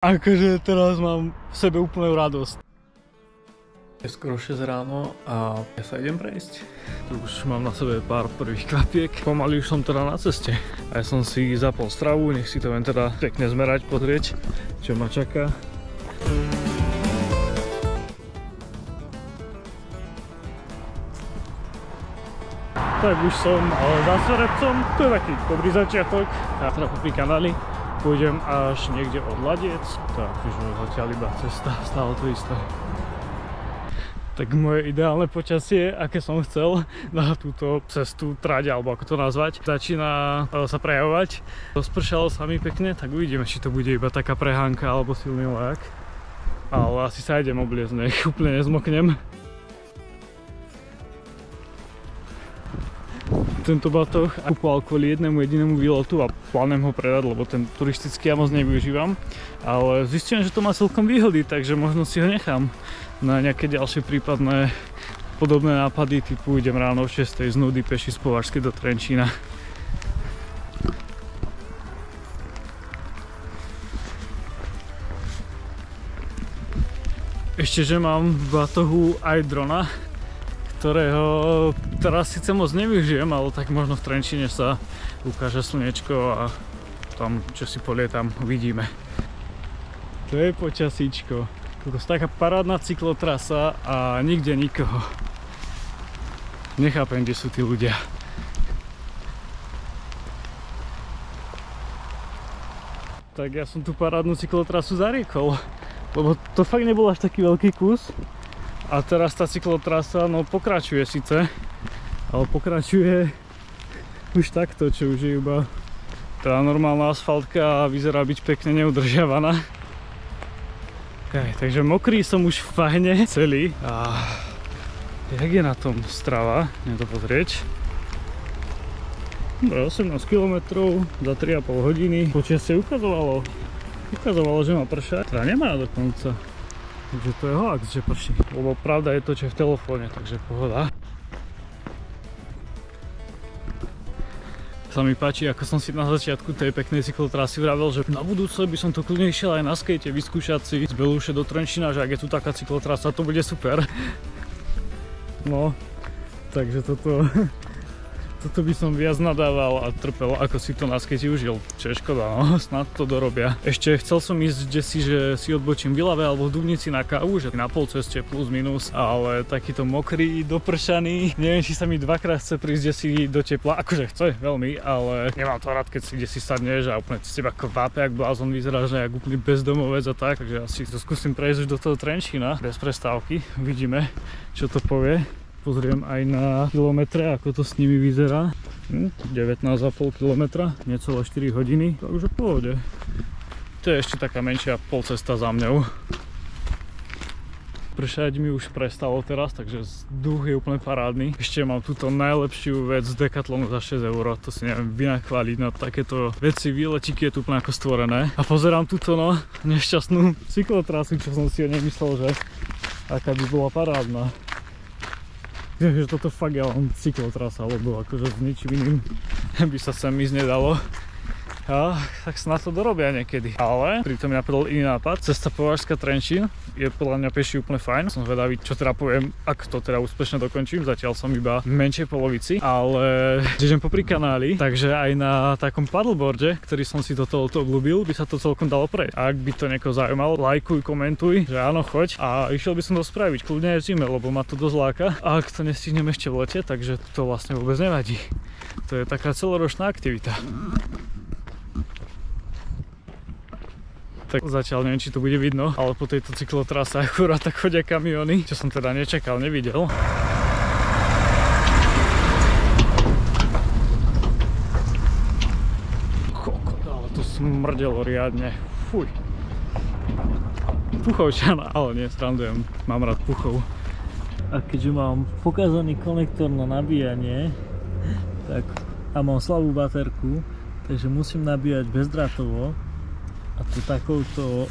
Akože teraz mám v sebe úplnú radosť. Je skoro 6 ráno a ja sa idem prejsť. Tu už mám na sebe pár prvých kvapiek. Pomaly už som teda na ceste. A ja som si zapol stravu, nech si to len teda pekne zmerať, pozrieť, čo ma čaká. Tak už som za Sverepcom, to je taký dobrý začiatok. Ja teda popri kanáli pôjdem až niekde od Ladiec, takže zatiaľ iba cesta, stále to isté. Tak moje ideálne počasie, aké som chcel na túto cestu, trať, alebo ako to nazvať, začína sa prejavovať. Rozpršalo sa mi pekne, tak uvidíme, či to bude iba taká prehánka alebo silný lejak. Ale asi sa idem obliecť, nech úplne nezmoknem. Tento batoh kúpoval kvôli jednému jedinému výletu a plánujem ho predať, lebo ten turistický ja moc nevyužívam. Ale zistím, že to má celkom výhody, takže možno si ho nechám na nejaké ďalšie prípadné podobné nápady, typu idem ráno o 6 z nudy peši z Považskej do Trenčína. Ešte, že mám v batohu aj drona, ktorého teraz síce moc nevyužijem, ale tak možno v Trenčíne sa ukáže slnečko a tam, čo si polietam, uvidíme. To je počasíčko. Toto je taká parádna cyklotrasa a nikde nikoho. Nechápem, kde sú tí ľudia. Tak ja som tú parádnu cyklotrasu zariekol, lebo to fakt nebol až taký veľký kus. A teraz tá cyklotrasa, no pokračuje síce, ale pokračuje už takto, čo už je iba tá normálna asfaltka a vyzerá byť pekne neudržiavaná. Okay, takže mokrý som už v fajne celý a jak je na tom Strava, idem to pozrieť. 18 km za 3,5 hodiny. Počasie ukazovalo, že má pršať, teda nemá dokonca. Takže to je hoax, že prší. Lebo pravda je to, čo je v telefóne, takže pohoda. Sa mi páči, ako som si na začiatku tej peknej cyklotrasy vravel, že na budúce by som to kľudne išiel aj na skate, vyskúšať si z Beluše do Trenčína, že ak je tu taká cyklotrasa, to bude super. No, takže toto by som viac nadával a trpel, ako si to na skate užil. Čo je škoda, no, snad to dorobia. Ešte chcel som ísť desi, že si odbočím v Ilave alebo v Dubnici na kávu, že na pol ceste plus minus, ale takýto mokrý, dopršaný, neviem, či sa mi dvakrát chce prísť desi do tepla, akože chce veľmi, ale nemám to rád, keď si desi sadneš a úplne z teba kvápe, jak blázon, vyzeráš, že jak úplný bezdomovec a tak, takže asi to skúsim prejsť už do toho Trenčína bez prestávky, uvidíme, čo to povie. Pozriem aj na kilometre, ako to s nimi vyzerá. 19,5 km, necelé 4 hodiny, takže v pohode. To je ešte taká menšia polcesta za mňou. Pršať mi už prestalo teraz, takže vzduch je úplne parádny. Ešte mám túto najlepšiu vec z Decathlonu za 6 €, to si neviem vynachváliť, na takéto veci, výletiky je tu úplne ako stvorené. A pozerám túto no nešťastnú cyklotrasu, čo som si o nej myslel, že aká by bola parádna. Že toto fakt je len cyklotrasa, lebo akože s ničím iným by sa sem ísť nedalo. A tak snad to dorobia niekedy. Ale pritom mi napadol iný nápad. Cesta Považská Trenčín je podľa mňa peši úplne fajn. Som zvedavý, čo teda poviem, ak to teda úspešne dokončím. Zatiaľ som iba v menšej polovici, ale idem popri kanáli, takže aj na takom paddleboarde, ktorý som si do tohoto obľúbil, by sa to celkom dalo prejsť. Ak by to niekoho zaujímalo, lajkuj, komentuj, že áno, choď. A išiel by som to spraviť, kľudne aj v zime, lebo ma to dosť láka. A ak to nestihnem ešte v lete, takže to vlastne vôbec nevadí. To je taká celoročná aktivita. Tak zatiaľ neviem, či to bude vidno, ale po tejto cyklotrase akurát tak chodia kamiony, čo som teda nečakal, nevidel. Kokot, ale to smrdelo riadne, fuj. Puchovčana, ale nie, srandujem, mám rád puchov. A keďže mám pokazaný konektor na nabíjanie, tak a mám slabú baterku, takže musím nabíjať bezdrátovo. A to takouto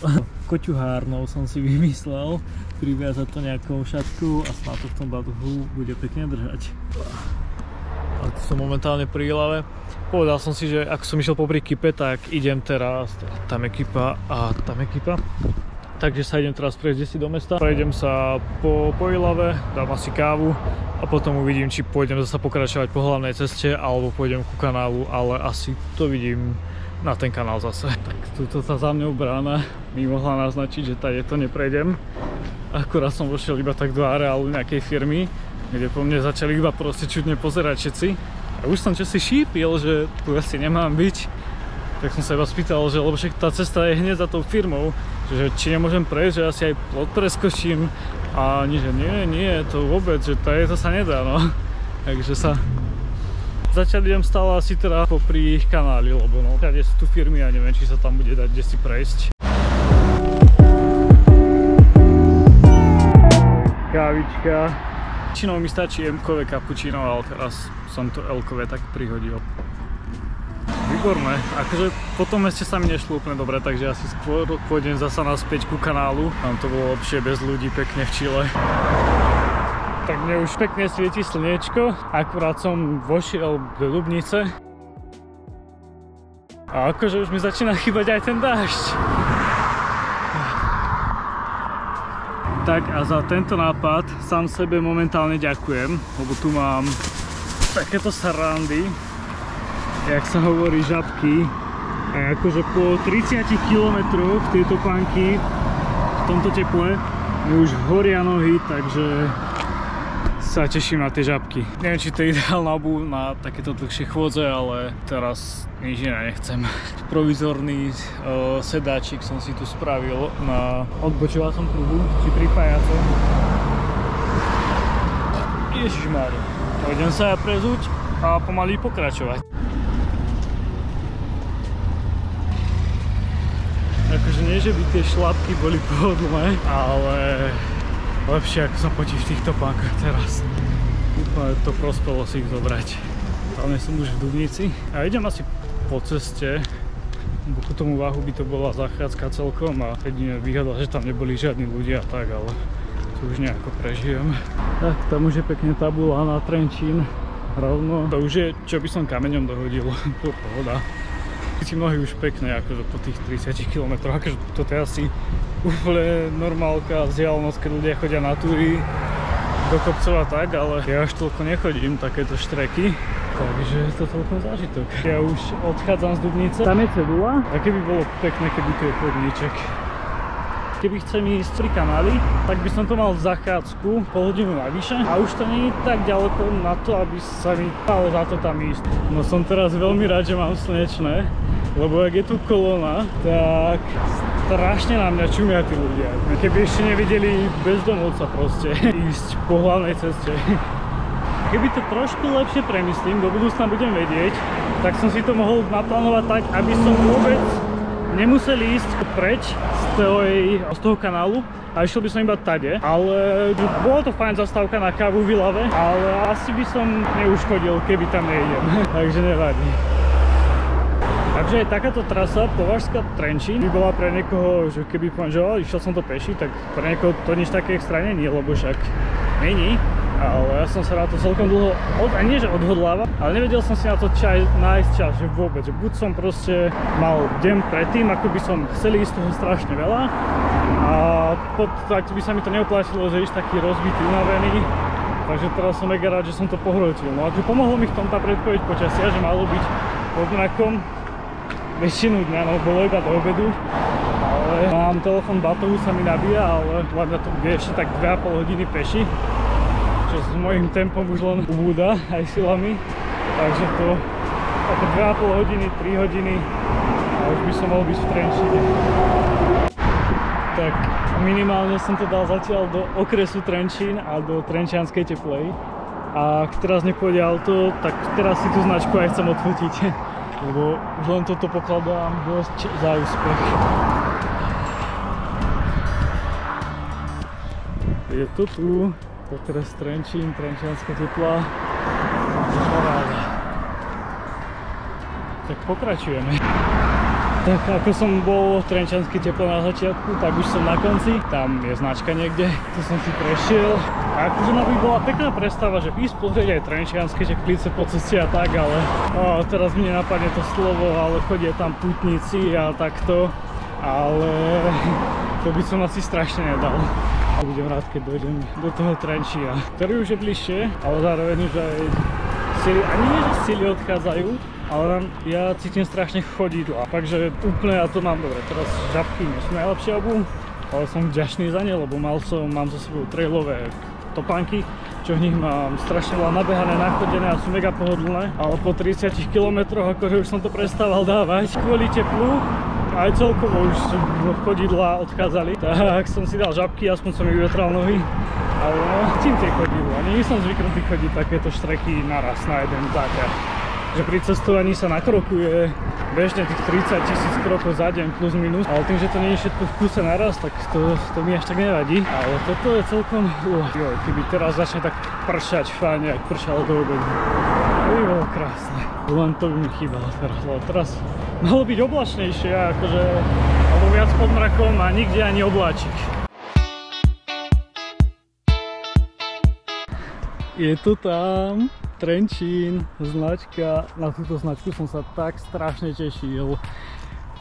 koťuhárnou som si vymyslel, priviazať to nejakou šatkou a snad to v tom batohu bude pekne držať. A tu som momentálne pri Ilave povedal som si, že ak som išiel popri Kype, tak idem teraz, tam je Kypa a tam je Kypa. Takže sa idem teraz prejsť si do mesta. Prejdem sa po Ilave, dám asi kávu a potom uvidím, či pôjdem zase pokračovať po hlavnej ceste alebo pôjdem ku kanálu, ale asi to vidím na ten kanál zase. Tak tuto sa za mňou brána mi mohla naznačiť, že tady to neprejdem. Akurát som vošiel iba tak do areálu nejakej firmy, kde po mne začali iba proste čudne pozerať všetci. A už som čosi šípil, že tu asi nemám byť. Tak som sa iba spýtal, že lebo však tá cesta je hneď za tou firmou, že či nemôžem prejsť, že asi aj plot preskočím. A oni, že nie, to vôbec, že to sa nedá, no. Takže sa začali idem stále asi teda popri ich kanáli, lebo no, všade sú tu firmy a neviem, či sa tam bude dať kde si prejsť. Kávička. Väčšinou mi stačí M-kové kapučino, ale teraz som to L-kové tak prihodil. Výborné, akože po tom meste sa mi nešlo úplne dobre, takže asi skôr pôjdem zasa naspäť ku kanálu. Tam to bolo lepšie bez ľudí, pekne v Chile. Tak mne už pekne svieti slniečko, akurát som vošiel do Dubnice. A akože už mi začína chýbať aj ten dážď. Tak a za tento nápad sám sebe momentálne ďakujem, lebo tu mám takéto sarandy, jak sa hovorí, žabky. A akože po 30 kilometroch tej topánky v tomto teple mi už horia nohy, takže sa teším na tie žabky. Neviem, či to je ideálna obuv na takéto dlhšie chôdze, ale teraz nič iné nechcem. Provizorný sedáčik som si tu spravil na odbočovacom kruhu, či pripájace. Ježišmári, idem sa prezúť a pomaly pokračovať. Akože nie, že by tie šlapky boli pohodlné, ale lepšie ako sa potí v týchto pánkach teraz. Úplne to prospelo si ich zobrať. Hlavne som už v Dubnici a idem asi po ceste, bo ku tomu váhu by to bola zachádzka celkom a jedine výhoda, že tam neboli žiadni ľudia tak, ale to už nejako prežijem. Tak, tam už je pekne tabula na Trenčín rovno. To už je, čo by som kameňom dohodil, to pohoda. Tí nohy už pekné, akože po tých 30 km, akože toto je asi úplne normálka, vzdialenosť, keď ľudia chodia na túry do kopcov a tak, ale ja až toľko nechodím, takéto štreky, takže je to celkom zážitok. Ja už odchádzam z Dubnice, tam je cedula a keby bolo pekné, keby tu je chodníček. Keby chcem ísť pri kanáli, tak by som to mal v zachádzku pol hodinu navyše a už to nie je tak ďaleko na to, aby sa mi stalo za to tam ísť. No som teraz veľmi rád, že mám slnečné, lebo ak je tu kolóna, tak strašne na mňa čumia tí ľudia. Keby ešte nevideli bezdomovca proste ísť po hlavnej ceste. Keby to trošku lepšie premyslím, do budúcna budem vedieť, tak som si to mohol naplánovať tak, aby som vôbec nemusel ísť preč z toho kanálu a išiel by som iba tade, ale bolo to fajn zastávka na kávu v Ilave, ale asi by som neuškodil, keby tam nejdem, takže nevadí. Takže aj takáto trasa Považská Trenčín by bola pre niekoho, že keby poviem, že išiel som to peši, tak pre niekoho to nič také extra nie, lebo však není. Ale ja som sa na to celkom dlho, nie že odhodláva, ale nevedel som si na to nájsť čas, že vôbec. Že buď som proste mal deň predtým, ako by som chcel ísť toho strašne veľa a tak by sa mi to neoplatilo, že ísť taký rozbitý, unavený. Takže teraz som mega rád, že som to pohrotil. No a pomohlo mi v tom tá predpoveď počasia, že malo byť rovnakom väčšinu dňa, no bolo iba do obedu. Ale mám telefón batohu, sa mi nabíja, ale hlavne to bude ešte tak 2,5 hodiny peši. Čo s mojím tempom už len ubúda aj silami, takže to ako 2,5 hodiny, 3 hodiny a už by som mohol byť v Trenčíne. Tak minimálne som to dal zatiaľ do okresu Trenčín a do Trenčianskej Teplej. A ak teraz nepôjde auto, tak teraz si tú značku aj chcem odfotiť, lebo už len toto pokladám dosť za úspech. Je to tu. Okres Trenčín, Trenčianska Tepla. Tak pokračujeme. Tak ako som bol v Trenčianskej Teplo na začiatku, tak už som na konci. Tam je značka niekde, tu som si prešiel. A akože by bola pekná predstava, že ísť pozrieť aj Trenčianske Teplice po ceste a tak, ale teraz mi nenapadne to slovo, ale chodia tam putníci a takto. Ale to by som asi strašne nedal. A budem rád, keď dojdem do toho Trenčína, ktorý už je bližšie, ale zároveň už aj sily, ani nie, že sily odchádzajú, ale ja cítim strašne chodidla, takže úplne ja to mám dobre. Teraz žabky nie sú najlepšie obu, ale som vďačný za ne, lebo mám so sebou trailové topánky, čo v nich mám strašne veľa nabehané, nachodené a sú mega pohodlné, ale po 30 km akože už som to prestával dávať kvôli teplu. Aj celkovo už chodidlá odchádzali, tak som si dal žabky, aspoň som mi vyvetral nohy. Ale no, tým tie chodidlá. Nie som zvyknutý chodiť takéto štreky naraz na jeden záťaž. Že pri cestovaní sa nakrokuje bežne tých 30 000 krokov za deň plus minus, ale tým, že to nie je všetko v kuse naraz, tak to mi až tak nevadí. Ale toto je celkom, keby teraz začne tak pršať fajne, jak pršalo do obedu. To by bolo krásne. Len to by mi chýbalo teraz, lebo teraz malo byť oblačnejšie, akože, alebo viac pod mrakom a nikde ani obláčik. Je to tam, Trenčín, značka, na túto značku som sa tak strašne tešil.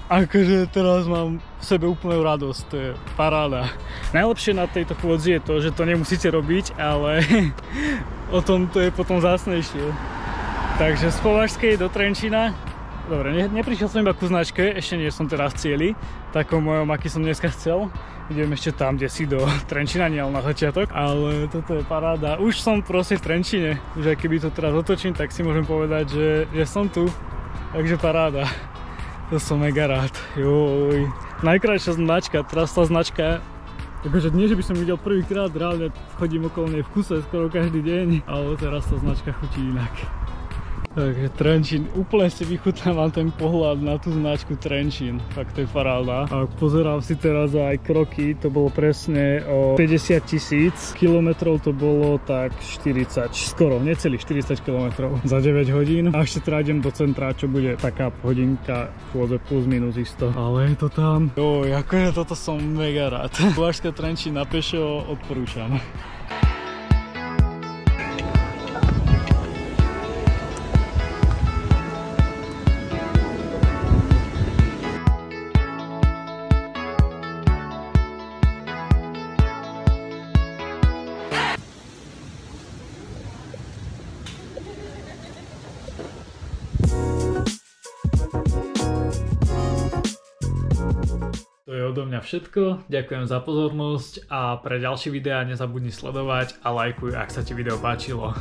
Akože teraz mám v sebe úplnú radosť, to je paráda. Najlepšie na tejto chôdzi je to, že to nemusíte robiť, ale o tom to je potom zásnejšie. Takže z Považskej do Trenčína. Dobre, neprišiel som iba ku značke, ešte nie som teraz v cieli, takom mojom, aký som dneska chcel. Idem ešte tam, kde si do Trenčína, nie na začiatok, ale toto je paráda. Už som proste v Trenčíne, už aj keby to teraz otočím, tak si môžem povedať, že som tu. Takže paráda. To som mega rád. Joj. Najkrajšia značka, teraz tá značka, takže nie, že by som videl prvýkrát, reálne chodím okolo nej v kuse skoro každý deň, ale teraz tá značka chutí inak. Takže Trenčín, úplne si vychutnávam ten pohľad na tú značku Trenčín, fakt to je paráda. A pozerám si teraz aj kroky, to bolo presne o 50 000 kilometrov, to bolo tak 40, skoro, necelých 40 kilometrov za 9 hodín. A ešte teda idem do centra, čo bude taká hodinka chôdze plus minus isto. Ale je to tam. Joj, akože toto som mega rád. Považská Trenčín na pešo odporúčam. To je odo mňa všetko, ďakujem za pozornosť a pre ďalšie videá nezabudni sledovať a lajkuj, ak sa ti video páčilo.